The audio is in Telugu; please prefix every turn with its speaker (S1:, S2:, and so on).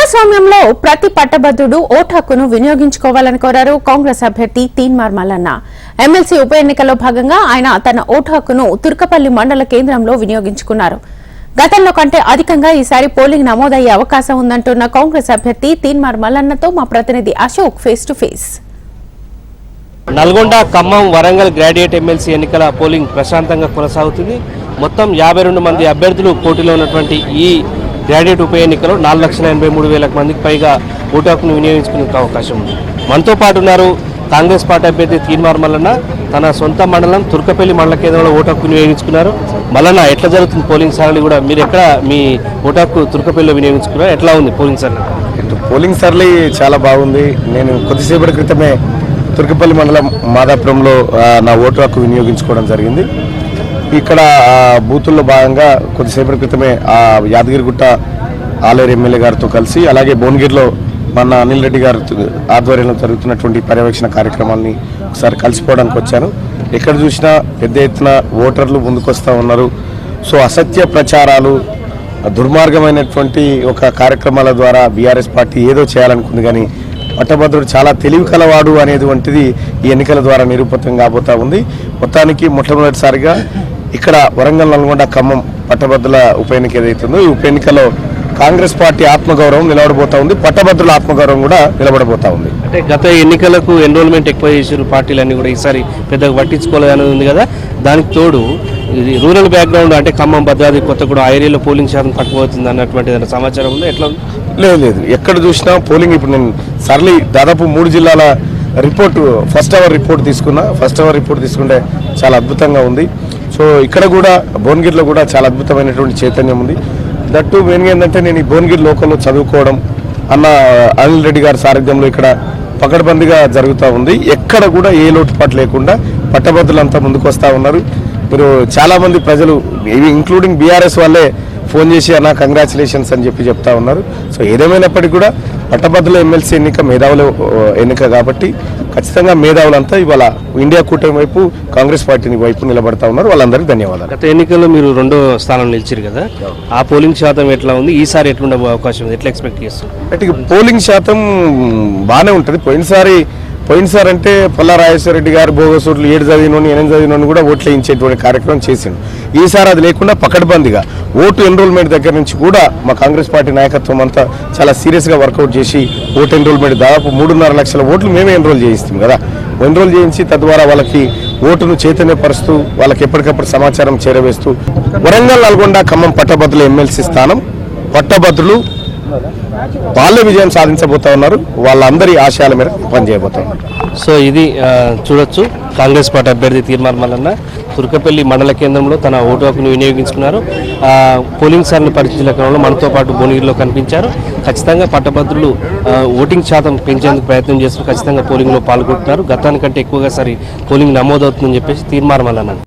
S1: ప్రజాస్వామ్యంలో ప్రతి పట్టభద్రుడు ఓటు హక్కును వినియోగించుకోవాలని కోరారు కాంగ్రెస్ అభ్యర్థి తీన్మార్ మల్లన్న. ఎమ్మెల్సీ ఉప ఎన్నికల్లో భాగంగా ఆయన తన ఓటు హక్కును తుర్కపల్లి మండల కేంద్రంలో వినియోగించుకున్నారు. గతంలో కంటే అధికంగా ఈసారి పోలింగ్ నమోదయ్యే అవకాశం ఉందంటున్న కాంగ్రెస్ అభ్యర్థి తీన్మార్ మల్లన్నతో మా ప్రతినిధి Ashok face to face.
S2: Nalgonda, Khammam, Warangal graduate MLC ఎన్నికల పోలింగ్ ప్రశాంతంగా కొనసాగుతుంది. మొత్తం 52 మంది అభ్యర్థులు పోటీలో ఉన్నటువంటి ఈ గ్రాడ్యుయేట్ ఉప ఎన్నికలో 4,83,000 మందికి పైగా ఓటు హక్కును వినియోగించుకునే అవకాశం ఉంది. మనతో పాటు ఉన్నారు కాంగ్రెస్ పార్టీ అభ్యర్థి తీన్మార్ మల్లన్న. తన సొంత మండలం తుర్కపల్లి మండల కేంద్రంలో ఓటు హక్కు వినియోగించుకున్నారు. మల్లన్న, ఎట్లా జరుగుతుంది పోలింగ్ సరళి? కూడా మీరు ఎక్కడ మీ ఓటు హక్కు తుర్కపల్లిలో వినియోగించుకున్నారు? ఎట్లా ఉంది పోలింగ్ సరళి?
S3: పోలింగ్ సరళి చాలా బాగుంది. నేను కొద్దిసేపటి క్రితమే తుర్కపల్లి మండలం మాదాపురంలో నా ఓటు హక్కు వినియోగించుకోవడం జరిగింది. ఇక్కడ బూతుల్లో భాగంగా కొద్దిసేపటి క్రితమే యాదగిరిగుట్ట ఆలేరు ఎమ్మెల్యే గారితో కలిసి, అలాగే భువనగిరిలో మన అనిల్ రెడ్డి గారు ఆధ్వర్యంలో జరుగుతున్నటువంటి పర్యవేక్షణ కార్యక్రమాన్ని ఒకసారి కలిసిపోవడానికి వచ్చాను. ఎక్కడ చూసినా పెద్ద ఎత్తున ఓటర్లు ముందుకొస్తూ ఉన్నారు. సో అసత్య ప్రచారాలు, దుర్మార్గమైనటువంటి ఒక కార్యక్రమాల ద్వారా బీఆర్ఎస్ పార్టీ ఏదో చేయాలనుకుంది, కానీ పట్టభద్రుడు చాలా తెలివి కలవాడు అనేటువంటిది ఈ ఎన్నికల ద్వారా నిరూపితం కాబోతా ఉంది. మొత్తానికి మొట్టమొదటిసారిగా ఇక్కడ వరంగల్, నల్గొండ, ఖమ్మం పట్టభద్రుల ఉప ఎన్నిక ఏదైతుందో ఈ ఉప ఎన్నికలో కాంగ్రెస్ పార్టీ ఆత్మగౌరవం నిలబడబోతా ఉంది, పట్టభద్రుల ఆత్మగౌరవం కూడా నిలబడబోతా ఉంది.
S2: అంటే గత ఎన్నికలకు ఎన్రోల్మెంట్ ఎక్కువ చేసారు పార్టీలన్నీ కూడా, ఈసారి పెద్దగా పట్టించుకోలేదని ఉంది కదా. దానికి తోడు రూరల్ బ్యాక్గ్రౌండ్ అంటే ఖమ్మం, భద్రాద్రి, కొత్తగూడెం ఆ ఏరియాలో పోలింగ్ శాతం తక్కువవుతుంది అన్నటువంటి సమాచారం ఉందా? ఎట్లా ఉంది?
S3: లేదు, ఎక్కడ చూసినా పోలింగ్ ఇప్పుడు నేను సర్లీ దాదాపు 3 జిల్లాల రిపోర్టు ఫస్ట్ అవర్ రిపోర్ట్ తీసుకుంటే చాలా అద్భుతంగా ఉంది. సో ఇక్కడ కూడా భువనగిరిలో కూడా చాలా అద్భుతమైనటువంటి చైతన్యం ఉంది. దట్టు మెయిన్గా ఏంటంటే నేను ఈ భువనగిరి లోకల్లో చదువుకోవడం అన్న అనిల్ రెడ్డి గారి సారథ్యంలో ఇక్కడ పకడ్బందీగా జరుగుతూ ఉంది. ఎక్కడ కూడా ఏ లోటుపాటు లేకుండా పట్టభద్రులంతా ముందుకు వస్తూ ఉన్నారు. మీరు చాలామంది ప్రజలు ఇంక్లూడింగ్ బీఆర్ఎస్ వాళ్ళే ఫోన్ చేసి అన్న కంగ్రాచులేషన్స్ అని చెప్తా ఉన్నారు. సో ఏదేమైనప్పటికీ కూడా పట్టభద్రుల ఎమ్మెల్సీ ఎన్నిక మేధావుల ఎన్నిక కాబట్టి ఖచ్చితంగా మేధావులంతా ఇవాళ ఇండియా కూటమి వైపు, కాంగ్రెస్ పార్టీని వైపు నిలబడతా ఉన్నారు. వాళ్ళందరికీ ధన్యవాదాలు.
S2: గత ఎన్నికల్లో మీరు 2వ స్థానంలో నిలిచారు కదా, ఆ పోలింగ్ శాతం ఎట్లా ఉంది? ఈసారి ఎట్లుండే అవకాశం ఉంది? ఎట్లా ఎక్స్పెక్ట్ చేస్తారు?
S3: అంటే పోలింగ్ శాతం బాగానే ఉంటుంది. పోయినసారి అంటే పల్లా రాజేశ్వర రెడ్డి గారు బోగసోట్లు 7 చదివినోని 8 చదివినోని కూడా ఓట్లు వేయించేటువంటి కార్యక్రమం చేసిండు. ఈసారి అది లేకుండా పకడ్బందీగా ఓటు ఎన్రోల్మెంట్ దగ్గర నుంచి కూడా మా కాంగ్రెస్ పార్టీ నాయకత్వం అంతా చాలా సీరియస్గా వర్కౌట్ చేసి ఓటు ఎన్రోల్మెంట్ దాదాపు 3.5 లక్షల ఓట్లు మేమే ఎన్రోల్ చేయిస్తాం కదా. ఎన్రోల్ చేయించి తద్వారా వాళ్ళకి ఓటును చైతన్యపరుస్తూ వాళ్ళకి ఎప్పటికప్పుడు సమాచారం చేరవేస్తూ వరంగల్, నల్గొండ, ఖమ్మం పట్టభద్రుల ఎమ్మెల్సీ స్థానం పట్టభద్రులు వాళ్ళే విజయం సాధించబోతా ఉన్నారు. వాళ్ళందరి ఆశయాల మేరకు పనిచేయబోతా ఉన్నారు.
S2: సో ఇది చూడొచ్చు, కాంగ్రెస్ పార్టీ అభ్యర్థి తీన్మార్ మల్లన్న తుర్కపల్లి మండల కేంద్రంలో తన ఓటు హక్కును వినియోగించుకున్నారు. పోలింగ్ సరళి పరిస్థితుల క్రమంలో మనతో పాటు భువనగిరిలో కనిపించారు. ఖచ్చితంగా పట్టభద్రులు ఓటింగ్ శాతం పెంచేందుకు ప్రయత్నం చేస్తూ ఖచ్చితంగా పోలింగ్లో పాల్గొంటున్నారు. గతానికంటే ఎక్కువగా సరి పోలింగ్ నమోదవుతుందని చెప్పేసి తీన్మార్ మల్లన్న